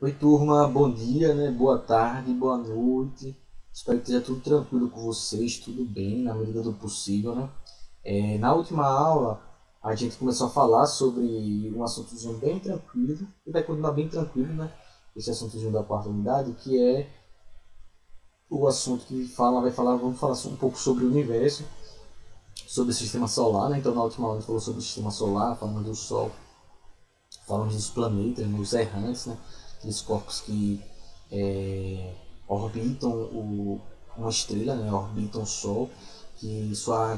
Oi, turma, bom dia, né? Boa tarde, boa noite. Espero que esteja tudo tranquilo com vocês, tudo bem, na medida do possível, né? Na última aula, a gente começou a falar sobre um assuntozinho bem tranquilo, e vai continuar bem tranquilo, né? Esse assuntozinho da quarta unidade, que é o assunto que vamos falar um pouco sobre o universo, sobre o sistema solar, né? Então, na última aula, a gente falou sobre o sistema solar, falando do Sol, falamos dos planetas, né, os errantes, né, aqueles corpos que orbitam uma estrela, né, orbitam o Sol, que sua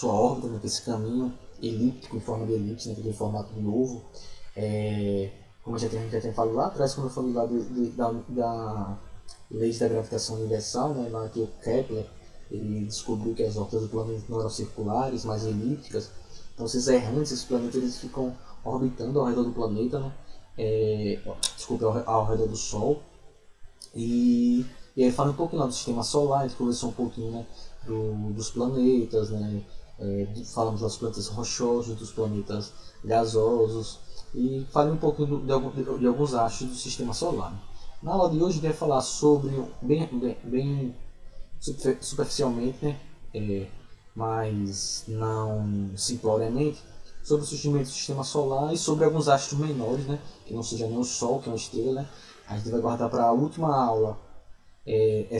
órbita, né, que esse caminho elíptico, em forma de elipse, né, aquele formato de ovo, como já tinha falado lá atrás, quando eu falei lá da lei da gravitação universal, né, lá que o Kepler ele descobriu que as órbitas do planeta não eram circulares, mas elípticas. Então, esses errantes, esses planetas, eles ficam orbitando ao redor do planeta, né? Desculpa, ao redor do Sol. E aí, falando um pouquinho lá do sistema solar, a gente conversou um pouquinho, né, dos planetas, né? Falamos dos planetas rochosos, dos planetas gasosos, e falei um pouquinho de alguns astros do sistema solar. Na aula de hoje, a gente vai falar sobre, bem superficialmente, né? Mas não simploriamente, sobre o surgimento do sistema solar e sobre alguns astros menores, né? Que não seja nem o Sol, que é uma estrela, né? A gente vai guardar para a última aula,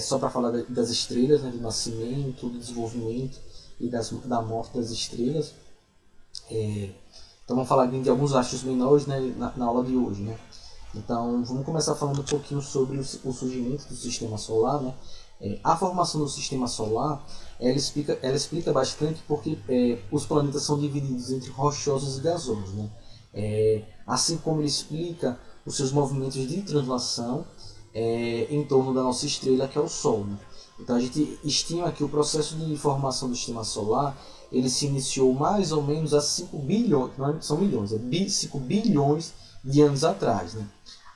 só para falar das estrelas, né? Do nascimento, do desenvolvimento e da morte das estrelas. Então vamos falar de alguns astros menores, né? Na aula de hoje, né? Então vamos começar falando um pouquinho sobre o surgimento do sistema solar, né? A formação do sistema solar ela explica bastante porque os planetas são divididos entre rochosos e gasosos, né? Assim como ele explica os seus movimentos de translação em torno da nossa estrela, que é o Sol, né? Então a gente estima que o processo de formação do sistema solar ele se iniciou mais ou menos há 5 bilhões, não são milhões, 5 bilhões de anos atrás, né?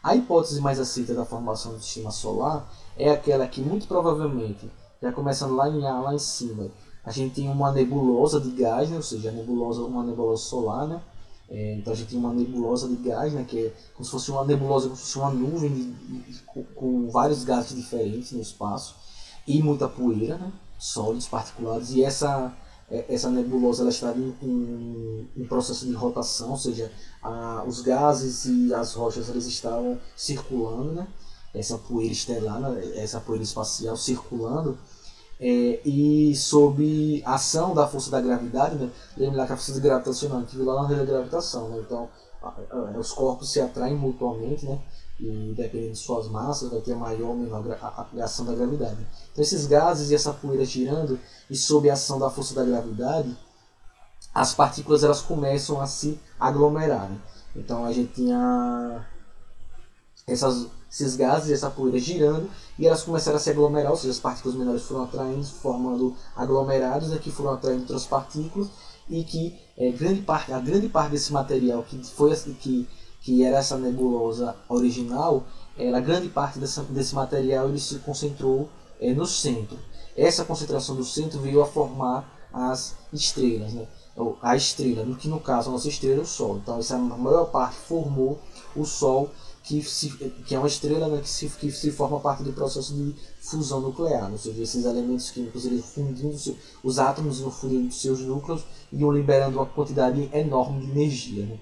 A hipótese mais aceita da formação do sistema solar é aquela que muito provavelmente, já começando lá em A, lá em cima, a gente tem uma nebulosa de gás, né? Ou seja, uma nebulosa solar, né? Então a gente tem uma nebulosa de gás, né? Que é como se fosse uma nebulosa, como se fosse uma nuvem com vários gases diferentes no espaço e muita poeira, né? Sólidos particulares, e essa nebulosa ela está em processo de rotação, ou seja, os gases e as rochas eles estavam circulando, né? Essa poeira estelar, né? Essa poeira espacial circulando, e sob a ação da força da gravidade, né? Lembrar que a força gravitacional que viu lá na lei da gravitação, né? Então os corpos se atraem mutuamente, né? E dependendo de suas massas vai ter maior ou menor a ação da gravidade. Então esses gases e essa poeira girando e sob a ação da força da gravidade, as partículas elas começam a se aglomerar, né? Então a gente tinha esses gases e essa poeira girando e elas começaram a se aglomerar, ou seja, as partículas menores foram atraindo, formando aglomerados, né, que foram atraindo outras partículas e que a grande parte desse material que era essa nebulosa original, a grande parte desse material ele se concentrou no centro. Essa concentração do centro veio a formar as estrelas, né? A estrela, que no caso a nossa estrela é o Sol. Então essa maior parte formou o Sol, que é uma estrela, né, que se forma a partir do processo de fusão nuclear, ou seja, esses elementos químicos eles fundindo, os átomos iam fundindo seus núcleos e iam liberando uma quantidade enorme de energia, né?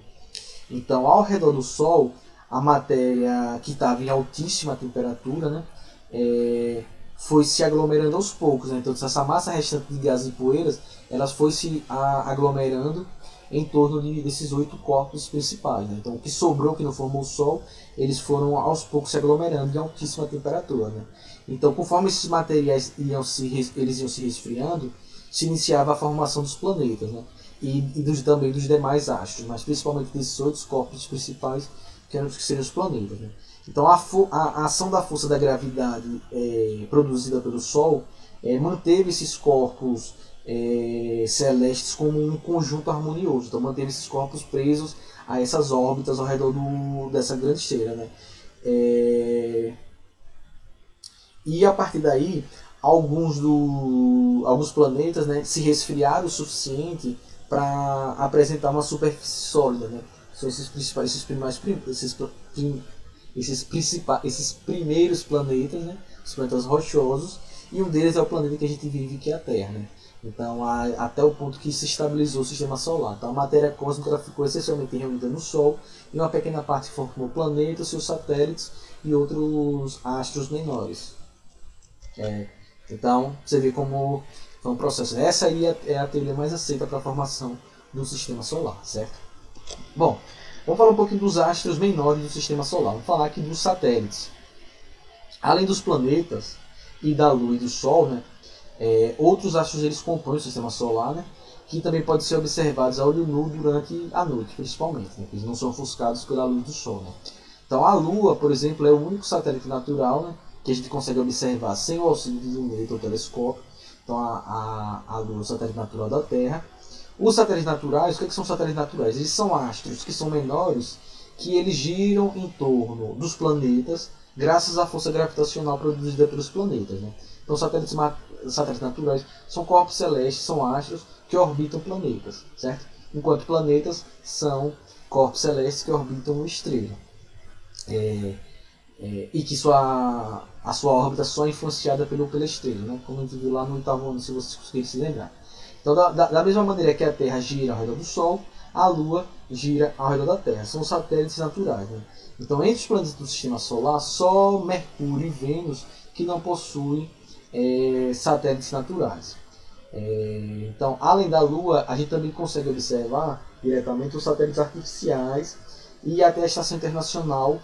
Então, ao redor do Sol, a matéria que estava em altíssima temperatura, né, foi se aglomerando aos poucos, né? Então, essa massa restante de gases e poeiras, elas foi se aglomerando em torno desses 8 corpos principais, né? Então, o que sobrou, que não formou o Sol, eles foram aos poucos se aglomerando em altíssima temperatura, né? Então, conforme esses materiais eles iam se resfriando, se iniciava a formação dos planetas, né? Também dos demais astros, mas principalmente desses 8 corpos principais, que seriam os planetas, né? Então, a ação da força da gravidade produzida pelo Sol manteve esses corpos celestes como um conjunto harmonioso. Então manteve esses corpos presos a essas órbitas ao redor dessa grande estrela, né? E a partir daí, alguns planetas, né, se resfriaram o suficiente para apresentar uma superfície sólida, né? São esses esses primeiros planetas, né? Os planetas rochosos, e um deles é o planeta que a gente vive, que é a Terra, né? Então, até o ponto que se estabilizou o sistema solar. Então, a matéria cósmica ela ficou essencialmente reunida no Sol, e uma pequena parte formou planetas, seus satélites e outros astros menores. Então, você vê como foi um processo. Essa aí é a teoria mais aceita para a formação do sistema solar, certo? Bom, vamos falar um pouquinho dos astros menores do sistema solar. Vamos falar aqui dos satélites. Além dos planetas e da Lua e do Sol, né, outros astros eles compõem o sistema solar, né, que também podem ser observados a olho nu durante a noite, principalmente, né, eles não são ofuscados pela luz do Sol. Né. Então a Lua, por exemplo, é o único satélite natural, né, que a gente consegue observar sem o auxílio de luneta ou telescópio. Então a Lua é o satélite natural da Terra. Os satélites naturais, o que são satélites naturais? Eles são astros que são menores, que eles giram em torno dos planetas graças à força gravitacional produzida pelos planetas. Né? Então satélites naturais são corpos celestes, são astros que orbitam planetas, certo? Enquanto planetas são corpos celestes que orbitam uma estrela. E que a sua órbita só é influenciada pela estrela, né? Como a gente viu lá no oitavo ano, se vocês conseguirem se lembrar. Então, da mesma maneira que a Terra gira ao redor do Sol, a Lua gira ao redor da Terra. São satélites naturais. Né? Então, entre os planetas do Sistema Solar, só Mercúrio e Vênus que não possuem satélites naturais. Então, além da Lua, a gente também consegue observar diretamente os satélites artificiais e até a Estação Internacional,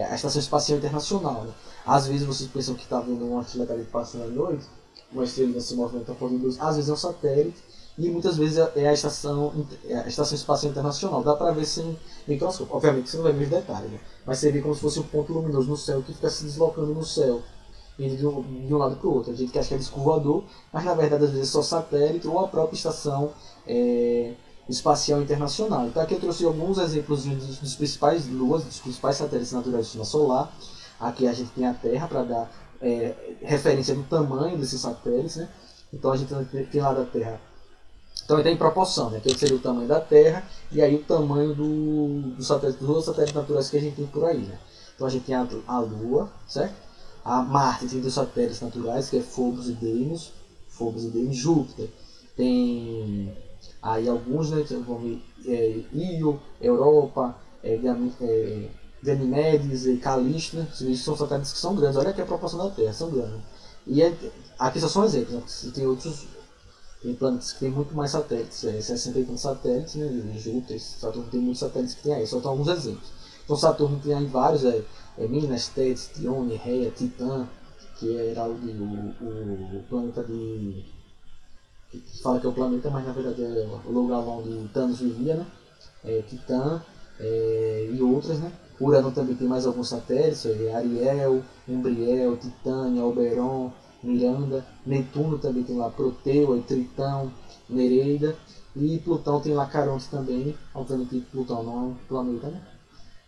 a Estação Espacial Internacional. Né? Às vezes vocês pensam que está vendo uma estrela passando à noite, uma estrela se movimenta fazendo luz, às vezes é um satélite, e muitas vezes é a Estação Espacial Internacional. Dá para ver sem microscópio. Obviamente você não vai ver os detalhes, né? Mas você vê como se fosse um ponto luminoso no céu que fica se deslocando no céu, indo de um lado para o outro. A gente acha que é disco voador, mas na verdade às vezes é só satélite ou a própria Estação Espacial Internacional. Então aqui eu trouxe alguns exemplos dos principais luas, dos principais satélites naturais do sistema solar. Aqui a gente tem a Terra para dar referência do tamanho desses satélites, né? Então a gente tem lá da Terra. Então ele tem proporção, né? Que seria o tamanho da Terra e aí o tamanho dos outros satélites naturais que a gente tem por aí, né? Então a gente tem a Lua, certo? A Marte tem dois satélites naturais, que é Phobos e Deimos. Júpiter tem aí alguns, né? Io, Europa, Ganymedes e Callisto, né? São satélites que são grandes. Olha aqui a proporção da Terra, são grandes. E aqui só são exemplos, né? Tem planetas que tem muito mais satélites, 60 e tantos satélites, né? Júpiter, Saturno tem muitos satélites que tem aí, só estão alguns exemplos. Então Saturno tem aí vários, Minas, Tétis, Dione, Rhea, Titã, que era o planeta que fala que é o planeta, mas na verdade é o lugar onde Thanos vivia, né? Titã e outras, né? Urano também tem mais alguns satélites, Ariel, Umbriel, Titânia, Oberon, Miranda. Netuno também tem lá Proteu, Tritão, Nereida. E Plutão tem lá Caronte também. Obviamente que Plutão não é um planeta, né?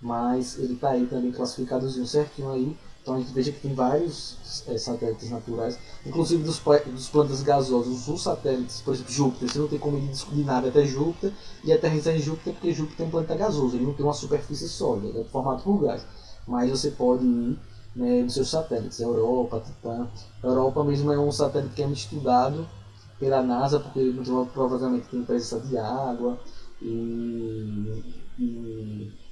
Mas ele está aí também classificadozinho certinho aí. Então a gente veja que tem vários satélites naturais, inclusive dos planetas gasosos, os satélites, por exemplo, Júpiter, você não tem como descobrir nada até Júpiter, e a Terra está em Júpiter porque Júpiter é um planeta gasoso, ele não tem uma superfície sólida, ele é formado por gás. Mas você pode ir, né, nos seus satélites, Europa, Titã. Europa mesmo é um satélite que é muito estudado pela NASA, porque provavelmente tem presença de água, e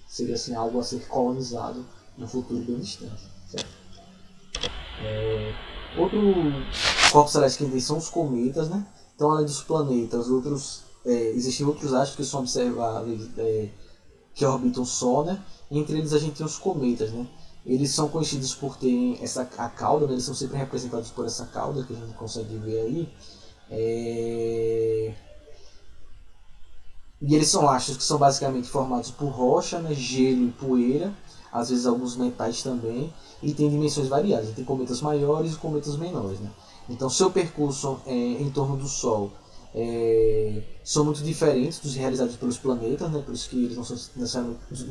seria assim, algo a ser colonizado no futuro bem distante. Certo? Outro corpo celeste que tem são os cometas, né? Então, além dos planetas, existem outros astros que são observáveis, que orbitam o Sol, né? Entre eles a gente tem os cometas, né? Eles são conhecidos por terem a cauda, né? Eles são sempre representados por essa cauda que a gente consegue ver aí. E eles são astros que são basicamente formados por rocha, né? Gelo e poeira, às vezes alguns metais também, e tem dimensões variadas. Tem cometas maiores e cometas menores, né? Então seu percurso em torno do Sol são muito diferentes dos realizados pelos planetas, né? Por isso que eles não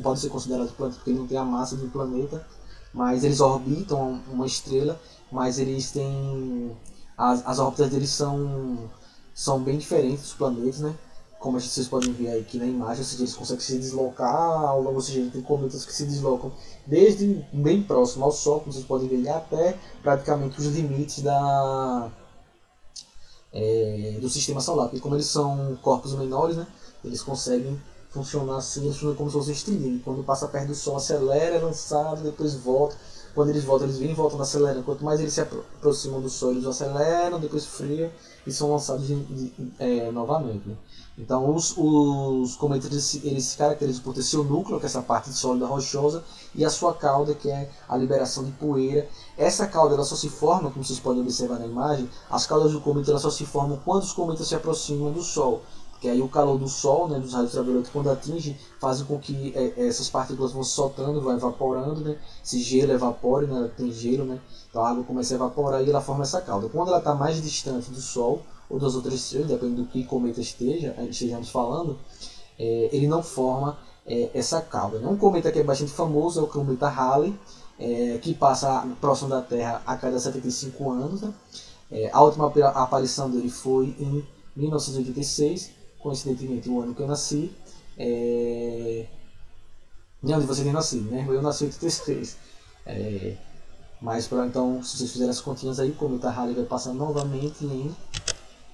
podem ser considerados planetas, porque eles não têm a massa de um planeta, mas eles orbitam uma estrela, mas eles têm as órbitas deles são bem diferentes dos planetas, né? como vocês podem ver aqui na imagem, ou seja, eles conseguem se deslocar, ou seja, tem cometas que se deslocam desde bem próximo ao Sol, como vocês podem ver, até praticamente os limites do sistema solar, porque como eles são corpos menores, né, eles conseguem funcionar assim, eles funcionam como se fossem estilingue. Quando passa perto do Sol, acelera, é lançado, depois volta. Quando eles voltam, eles vêm e voltam acelerando. Quanto mais eles se aproximam do Sol, eles aceleram, depois friam e são lançados novamente. Né? Então, os cometas eles se caracterizam por ter seu núcleo, que é essa parte sólida rochosa, e a sua cauda, que é a liberação de poeira. Essa cauda ela só se forma, como vocês podem observar na imagem, as caudas do cometa elas só se formam quando os cometas se aproximam do Sol. Que aí o calor do Sol, né, dos raios ultravioletas, quando atinge, faz com que essas partículas vão soltando, vão evaporando, né? Esse gelo evapora, né? Tem gelo, né? Então a água começa a evaporar e ela forma essa cauda. Quando ela está mais distante do Sol, ou das outras estrelas, dependendo do que cometa estejamos falando, ele não forma essa cauda. Né? Um cometa que é bastante famoso é o cometa Halley, que passa próximo da Terra a cada 75 anos. Né? A última aparição dele foi em 1986, coincidentemente o ano que eu nasci. Nem onde você nem nascido, né? Eu nasci em 86. Mas então, se vocês fizerem as continhas aí, o cometa Halley vai passar novamente em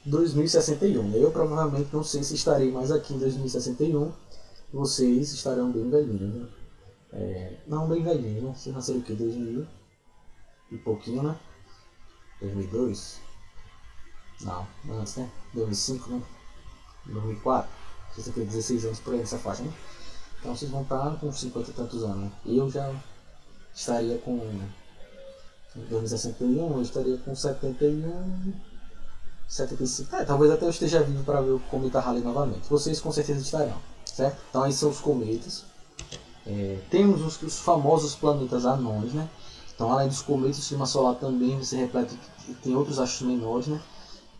2061. Eu provavelmente não sei se estarei mais aqui em 2061. Vocês estarão bem velhinhos, né? Não bem velhinhos, né? Vocês nasceram o quê? 2000 e pouquinho, né? 2002? Não, antes, né? 2005, né? 2004? Vocês têm 16 anos por aí nessa faixa, né? Então vocês vão estar com 50 e tantos anos, né? Eu já estaria com... Em 2061, eu estaria com 71... 75. Talvez até eu esteja vivo para ver o cometa Halley novamente. Vocês com certeza estarão, certo? Então esses são os cometas. Temos os famosos planetas anões, né? Então além dos cometas, o sistema solar também se repleta, tem outros astros menores, né?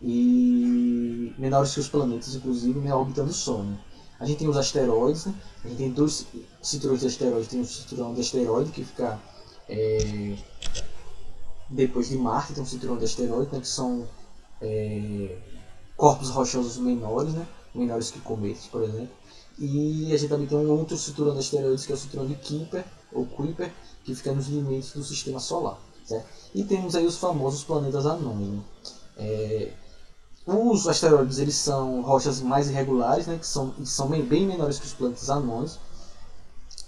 E menores que os planetas, inclusive, né? Orbitando o Sol. Né? A gente tem os asteroides, né? A gente tem dois cinturões de asteroides. Tem o cinturão de asteroide que fica depois de Marte, tem um cinturão de asteroides, né? Que são corpos rochosos menores, né? Menores que cometas, por exemplo. E a gente também tem um outro cinturão de asteroides, que é o cinturão de Kuiper, ou Kuiper, que fica nos limites do sistema solar. Certo? E temos aí os famosos planetas anões. Né? Os asteroides eles são rochas mais irregulares, né? que são bem menores que os planetas anões.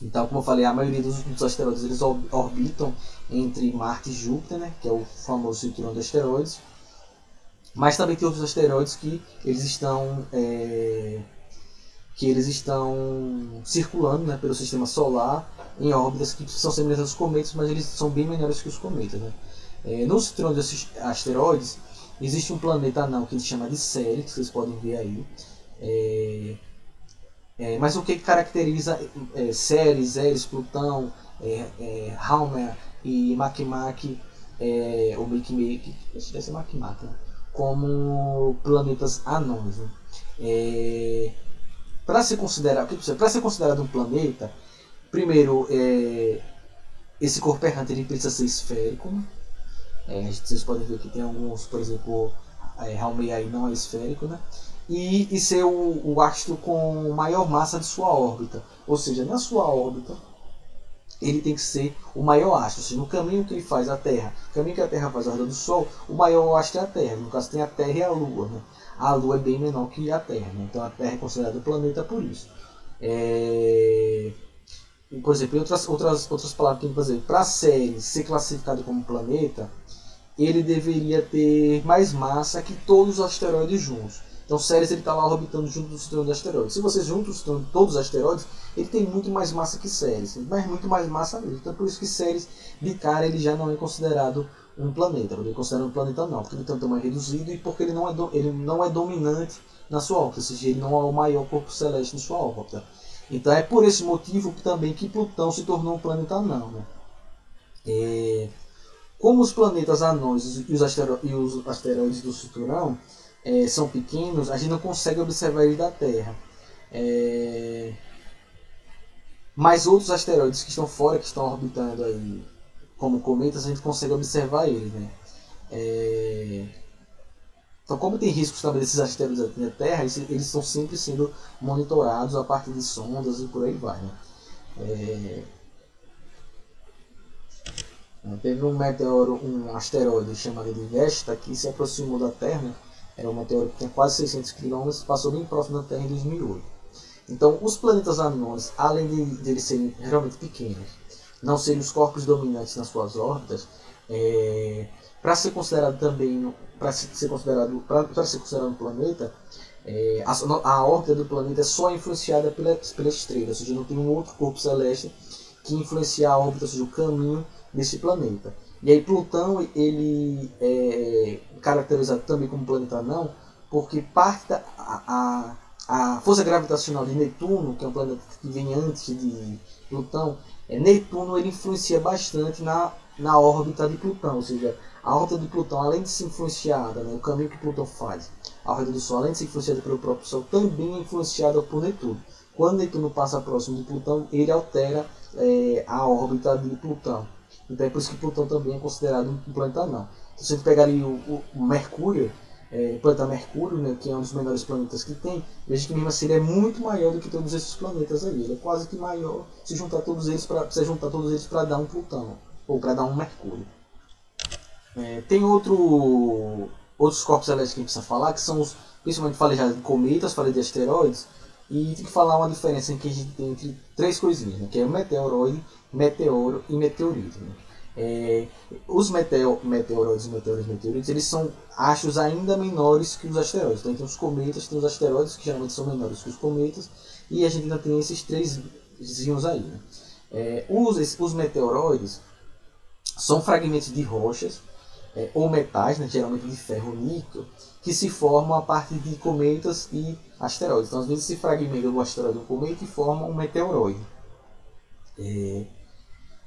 Então, como eu falei, a maioria dos asteroides eles orbitam entre Marte e Júpiter, né? Que é o famoso cinturão de asteroides. Mas também tem outros asteroides que eles estão circulando, né, pelo sistema solar em órbitas que são semelhantes aos cometas, mas eles são bem menores que os cometas. Né? No cinturão de asteroides existe um planeta anão que a gente chama de Ceres, que vocês podem ver aí. Mas o que caracteriza Ceres, Eris, Plutão, Haumea e Makemake, ou Makemake, acho que deve ser Makemake, né? Como planetas anões. Né? Para ser considerado um planeta, primeiro, esse corpo errante ele precisa ser esférico. Né? Vocês podem ver que tem alguns, por exemplo, Haumea aí não é esférico, né? E ser o astro com maior massa de sua órbita. Ou seja, na sua órbita, ele tem que ser o maior astro. Ou seja, no caminho que ele faz a Terra, o caminho que a Terra faz ao redor do Sol, o maior astro é a Terra. No caso, tem a Terra e a Lua. Né? A Lua é bem menor que a Terra. Né? Então, a Terra é considerada um planeta por isso. Por exemplo, outras palavras que a gente fazer. Para a série ser classificado como planeta, ele deveria ter mais massa que todos os asteroides juntos. Então Ceres está lá orbitando junto do cinturão de asteroides. Se vocês juntam todos os asteroides, ele tem muito mais massa que Ceres, mas muito mais massa mesmo. Então por isso que Ceres, de cara, ele já não é considerado um planeta. Ele é considerado um planeta não, porque ele tem um tamanho reduzido e porque ele não é dominante na sua órbita, ou seja, ele não é o maior corpo celeste em sua órbita. Então é por esse motivo também que Plutão se tornou um planeta anão. Né? Como os planetas anões e os asteroides do cinturão são pequenos, a gente não consegue observar eles da Terra. Mas outros asteroides que estão fora, que estão orbitando aí como cometas, a gente consegue observar eles. Né? Então, como tem riscos também desses asteroides aqui na Terra, eles estão sempre sendo monitorados a partir de sondas e por aí vai, né? Teve um meteoro, um asteroide chamado de Vesta, que se aproximou da Terra, né? Era um meteoro que tinha quase 600 km, passou bem próximo da Terra em 2008. Então, os planetas anões, além de eles serem realmente pequenos, não serem os corpos dominantes nas suas órbitas, para ser considerado também, para ser considerado um planeta, a órbita do planeta é só influenciada pela estrela, ou seja, não tem um outro corpo celeste que influencia a órbita, ou seja, o caminho desse planeta. E aí Plutão, ele é caracterizado também como planeta anão, porque parte a força gravitacional de Netuno, que é um planeta que vem antes de Plutão, Netuno ele influencia bastante na órbita de Plutão, ou seja, a órbita de Plutão, além de ser influenciada, né, o caminho que Plutão faz, a órbita do Sol, além de ser influenciada pelo próprio Sol, também é influenciada por Netuno. Quando Netuno passa próximo de Plutão, ele altera a órbita de Plutão. Então é por isso que Plutão também é considerado um planeta anão. Se você pegar ali o Mercúrio, o planeta Mercúrio, né, que é um dos menores planetas que tem, veja que mesmo assim ele é muito maior do que todos esses planetas aí. Ele é quase que maior se juntar todos eles para dar um Plutão, ou para dar um Mercúrio. Tem outros corpos celestes que a gente precisa falar, que são principalmente falei já de cometas, falei de asteroides, e tem que falar uma diferença que a gente tem entre três coisinhas, né, que é o meteoroide, meteoro e meteorito. Né? Os meteoroides e meteoritos, eles são astros ainda menores que os asteroides. Então tem os cometas, tem os asteroides, que geralmente são menores que os cometas, e a gente ainda tem esses três vizinhos aí. Né? Os meteoroides são fragmentos de rochas, ou metais, né, geralmente de ferro ou níquel, que se formam a partir de cometas e asteroides. Então, às vezes, se fragmenta do asteroide ou cometa e forma um meteoroide.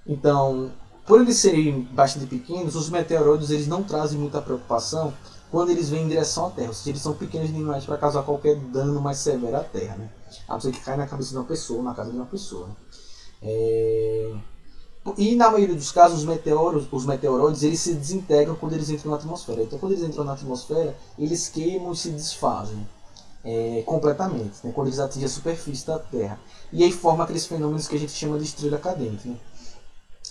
Então, por eles serem bastante pequenos, os meteoroides eles não trazem muita preocupação quando eles vêm em direção à Terra. Ou seja, eles são pequenos demais para causar qualquer dano mais severo à Terra. Né? A não ser que caia na cabeça de uma pessoa, ou na casa de uma pessoa. Né? E na maioria dos casos, os meteoroides eles se desintegram quando eles entram na atmosfera. Então, quando eles entram na atmosfera, eles queimam e se desfazem completamente, né? Quando eles atingem a superfície da Terra. E aí forma aqueles fenômenos que a gente chama de estrela cadente. Né?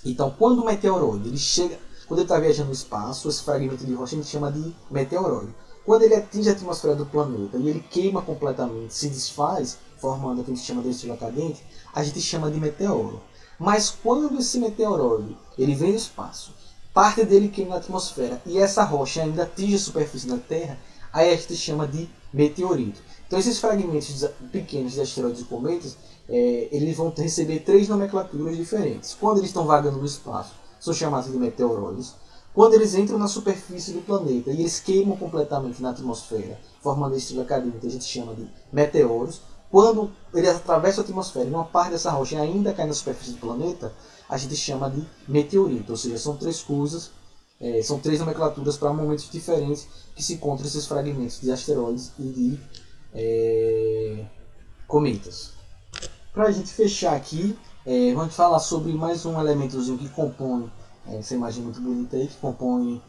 Então, quando o meteoroide ele chega, quando ele está viajando no espaço, esse fragmento de rocha a gente chama de meteoroide. Quando ele atinge a atmosfera do planeta e ele queima completamente, se desfaz, formando o que a gente chama de estrela cadente, a gente chama de meteoro. Mas quando esse meteoroide ele vem do espaço, parte dele queima na atmosfera e essa rocha ainda atinge a superfície da Terra, aí a gente chama de meteorito. Então esses fragmentos pequenos de asteroides e cometas, eles vão receber três nomenclaturas diferentes. Quando eles estão vagando no espaço, são chamados de meteoroides. Quando eles entram na superfície do planeta e eles queimam completamente na atmosfera, formando a estrela cadente, a gente chama de meteoros. Quando ele atravessa a atmosfera e uma parte dessa rocha ainda cai na superfície do planeta, a gente chama de meteorito. Ou seja, são três coisas, são três nomenclaturas para momentos diferentes que se encontram esses fragmentos de asteroides e de cometas. Para a gente fechar aqui, vamos falar sobre mais um elementozinho que compõe essa imagem muito bonita aí, que compõe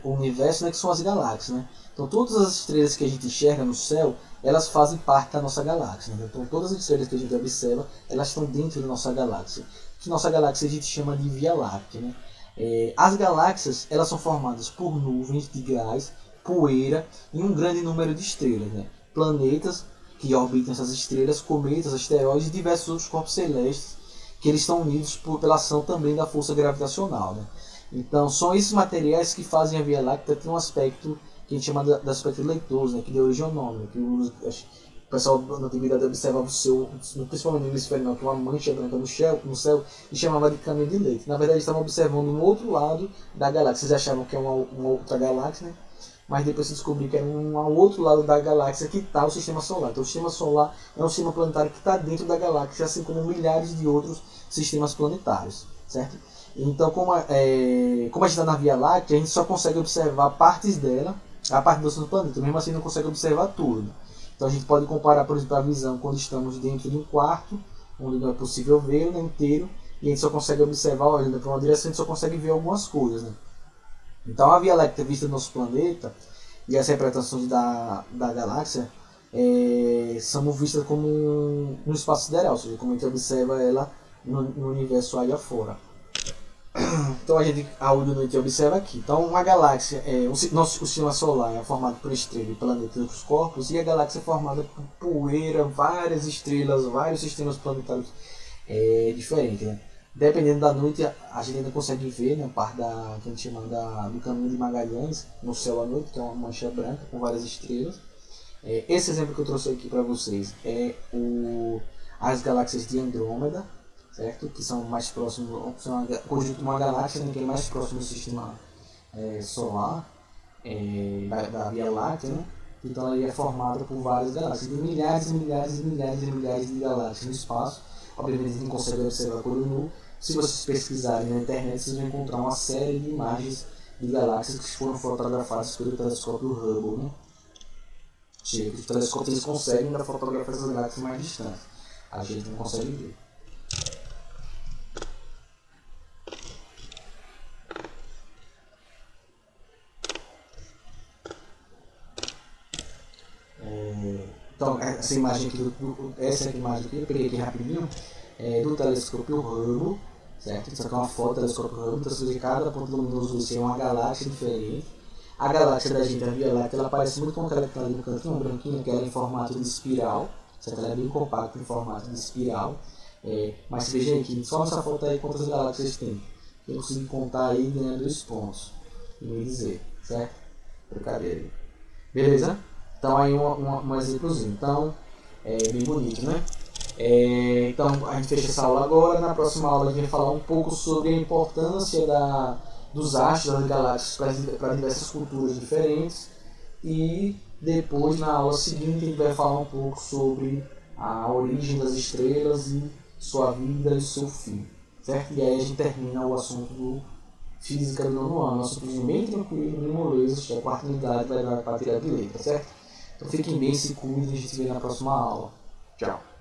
o universo, né, que são as galáxias. Né? Então todas as estrelas que a gente enxerga no céu, elas fazem parte da nossa galáxia. Né? Então todas as estrelas que a gente observa, elas estão dentro da nossa galáxia. Que nossa galáxia a gente chama de Via Láctea. Né? As galáxias elas são formadas por nuvens de gás, poeira e um grande número de estrelas. Né? Planetas que orbitam essas estrelas, cometas, asteroides e diversos outros corpos celestes que eles estão unidos pela ação também da força gravitacional. Né? Então são esses materiais que fazem a Via Láctea ter um aspecto que a gente chama de aspecto leitoso, né? Que deu origem ao nome. Que o pessoal na antiguidade observava o seu, principalmente no hemisfério norte, uma mancha branca no céu e chamava de caminho de leite. Na verdade eles estavam observando um outro lado da galáxia. Eles achavam que é uma outra galáxia, né? Mas depois se descobriu que era um outro lado da galáxia que está o Sistema Solar. Então o Sistema Solar é um sistema planetário que está dentro da galáxia, assim como milhares de outros sistemas planetários, certo? Então como a gente está na Via Láctea, a gente só consegue observar partes dela, a parte do nosso planeta, mesmo assim não consegue observar tudo. Então a gente pode comparar, por exemplo, a visão quando estamos dentro de um quarto, onde não é possível ver, né, inteiro, e a gente só consegue observar, olhando para uma direção, a gente só consegue ver algumas coisas. Né? Então a Via Láctea vista do nosso planeta, e as representações da galáxia são vistas como no espaço sideral, ou seja, como a gente observa ela no universo aí afora. Então a olho nu a gente observa aqui. Então uma galáxia, nosso sistema solar é formado por estrelas, planetas e outros corpos, e a galáxia é formada por poeira, várias estrelas, vários sistemas planetários diferentes, né? Dependendo da noite, a gente ainda consegue ver, né, parte que a gente chama do caminho de Magalhães no céu à noite, que é uma mancha branca com várias estrelas. Esse exemplo que eu trouxe aqui para vocês é as galáxias de Andrômeda, certo? Que são mais próximos, são o conjunto de uma galáxia, né, que é mais próximo do sistema solar, da Via Láctea, né? Então ela é formada por várias galáxias, de milhares e milhares e milhares e milhares de galáxias no espaço. Obviamente a gente não consegue observar por nu. Se vocês pesquisarem na internet, vocês vão encontrar uma série de imagens de galáxias que foram fotografadas pelo telescópio Hubble, né? Chega, os telescópios conseguem fotografar essas galáxias mais distantes. A gente não consegue ver. Então, essa imagem aqui, essa imagem aqui, eu peguei aqui rapidinho, do telescópio Hubble, certo? Isso aqui é uma foto do telescópio Hubble, então de cada ponto luminoso você é uma galáxia diferente. A galáxia da gente, a Via Láctea, ela parece muito com aquela que está ali no cantinho, branquinha, que ela é em formato de espiral, certo? Ela é bem compacta em formato de espiral. Mas veja aqui, só nessa foto aí quantas galáxias tem. Eu consegui contar aí ganhando 2 pontos. E me dizer, certo? Brincadeira aí. Beleza? Então aí um exemplozinho. Então, bem bonito, né? Então a gente fecha essa aula agora. Na próxima aula a gente vai falar um pouco sobre a importância dos astros, das galáxias para diversas culturas diferentes. E depois, na aula seguinte, a gente vai falar um pouco sobre a origem das estrelas e sua vida e seu fim, certo? E aí a gente termina o assunto do física do nono ano. Nosso assunto bem tranquilo, bem moleza, que a quarta unidade vai dar para tirar de letra, certo? Então fiquem bem, se cuidem e a gente se vê na próxima aula. Tchau!